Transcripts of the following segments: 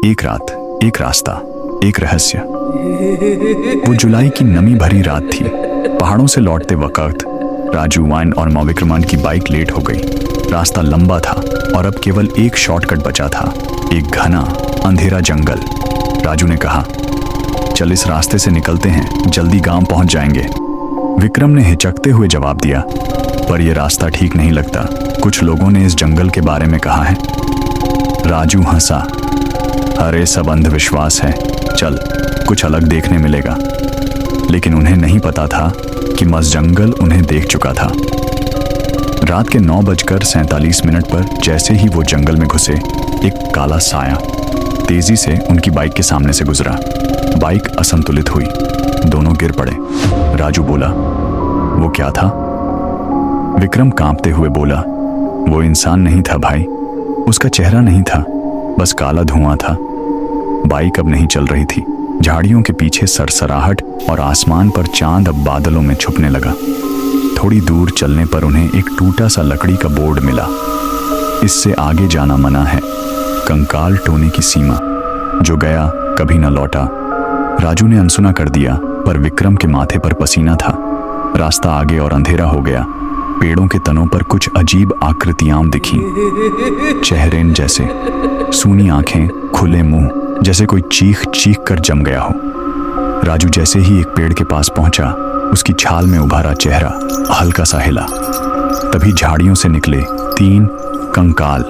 एक रात, एक रास्ता, एक रहस्य। वो जुलाई की नमी भरी रात थी। पहाड़ों से लौटते वक्त राजू, वाइन और माँ विक्रमांड की बाइक लेट हो गई। रास्ता लंबा था और अब केवल एक शॉर्टकट बचा था, एक घना अंधेरा जंगल। राजू ने कहा, चल इस रास्ते से निकलते हैं, जल्दी गांव पहुंच जाएंगे। विक्रम ने हिचकते हुए जवाब दिया, पर यह रास्ता ठीक नहीं लगता। कुछ लोगों ने इस जंगल के बारे में कहा है। राजू हंसा, अरे सब अंधविश्वास है, चल कुछ अलग देखने मिलेगा। लेकिन उन्हें नहीं पता था कि मस जंगल उन्हें देख चुका था। रात के 9:47 पर जैसे ही वो जंगल में घुसे, एक काला साया तेजी से उनकी बाइक के सामने से गुजरा। बाइक असंतुलित हुई, दोनों गिर पड़े। राजू बोला, वो क्या था? विक्रम कांपते हुए बोला, वो इंसान नहीं था भाई, उसका चेहरा नहीं था, बस काला धुआं था। बाइक अब नहीं चल रही थी। झाड़ियों के पीछे सरसराहट और आसमान पर चांद अब बादलों में छुपने लगा। थोड़ी दूर चलने पर उन्हें एक टूटा सा लकड़ी का बोर्ड मिला, इससे आगे जाना मना है, कंकाल टोने की सीमा, जो गया कभी न लौटा। राजू ने अनसुना कर दिया, पर विक्रम के माथे पर पसीना था। रास्ता आगे और अंधेरा हो गया। पेड़ों के तनों पर कुछ अजीब आकृतियां दिखीं, चेहरे जैसे, सूनी आंखें, खुले मुंह, जैसे कोई चीख चीख कर जम गया हो। राजू जैसे ही एक पेड़ के पास पहुंचा, उसकी छाल में उभारा चेहरा हल्का सा हिला। तभी झाड़ियों से निकले 3 कंकाल,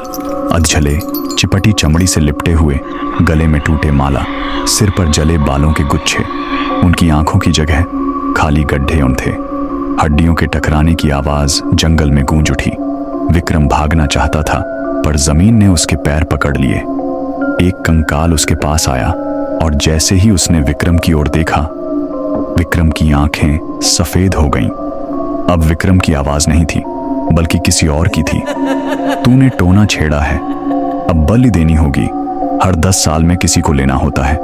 अधजले, चिपटी चमड़ी से लिपटे हुए, गले में टूटे माला, सिर पर जले बालों के गुच्छे। उनकी आंखों की जगह खाली गड्ढे थे। हड्डियों के टकराने की आवाज जंगल में गूंज उठी। विक्रम भागना चाहता था, पर जमीन ने उसके पैर पकड़ लिए। एक कंकाल उसके पास आया और जैसे ही उसने विक्रम की ओर देखा, विक्रम की आंखें सफेद हो गईं। अब विक्रम की आवाज नहीं थी, बल्कि किसी और की थी। तूने टोना छेड़ा है, अब बलि देनी होगी। हर 10 साल में किसी को लेना होता है।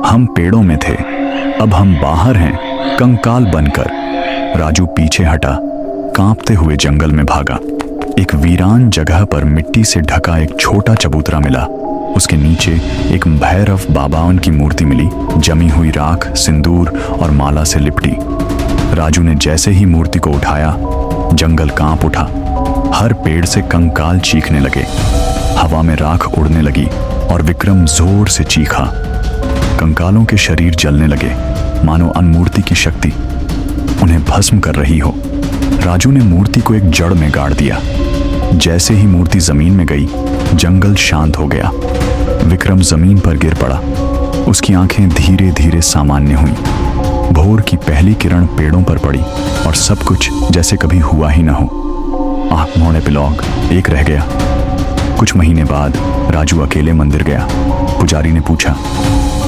हम पेड़ों में थे, अब हम बाहर हैं, कंकाल बनकर। राजू पीछे हटा, कांपते हुए जंगल में भागा। एक वीरान जगह पर मिट्टी से ढका एक छोटा चबूतरा मिला। उसके नीचे एक भैरव बाबावन की मूर्ति मिली, जमी हुई राख, सिंदूर और माला से लिपटी। राजू ने जैसे ही मूर्ति को उठाया, जंगल कांप उठा। हर पेड़ से कंकाल चीखने लगे, हवा में राख उड़ने लगी और विक्रम जोर से चीखा। कंकालों के शरीर जलने लगे, मानो अनमूर्ति की शक्ति उन्हें भस्म कर रही हो। राजू ने मूर्ति को एक जड़ में गाड़ दिया। जैसे ही मूर्ति जमीन में गई, जंगल शांत हो गया। विक्रम जमीन पर गिर पड़ा। उसकी आंखें धीरे धीरे सामान्य हुईं। भोर की पहली किरण पेड़ों पर पड़ी और सब कुछ जैसे कभी हुआ ही न हो। आंख मोड़े पिलौग एक रह गया। कुछ महीने बाद राजू अकेले मंदिर गया। पुजारी ने पूछा,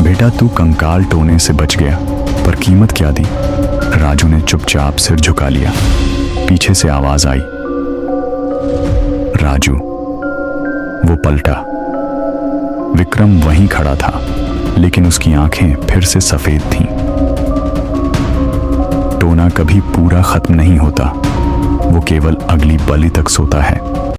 बेटा तू कंकाल टोने से बच गया, पर कीमत क्या दी? राजू ने चुपचाप सिर झुका लिया। पीछे से आवाज आई, राजू। वो पलटा। विक्रम वहीं खड़ा था, लेकिन उसकी आंखें फिर से सफेद थीं। टोना कभी पूरा खत्म नहीं होता, वो केवल अगली बलि तक सोता है।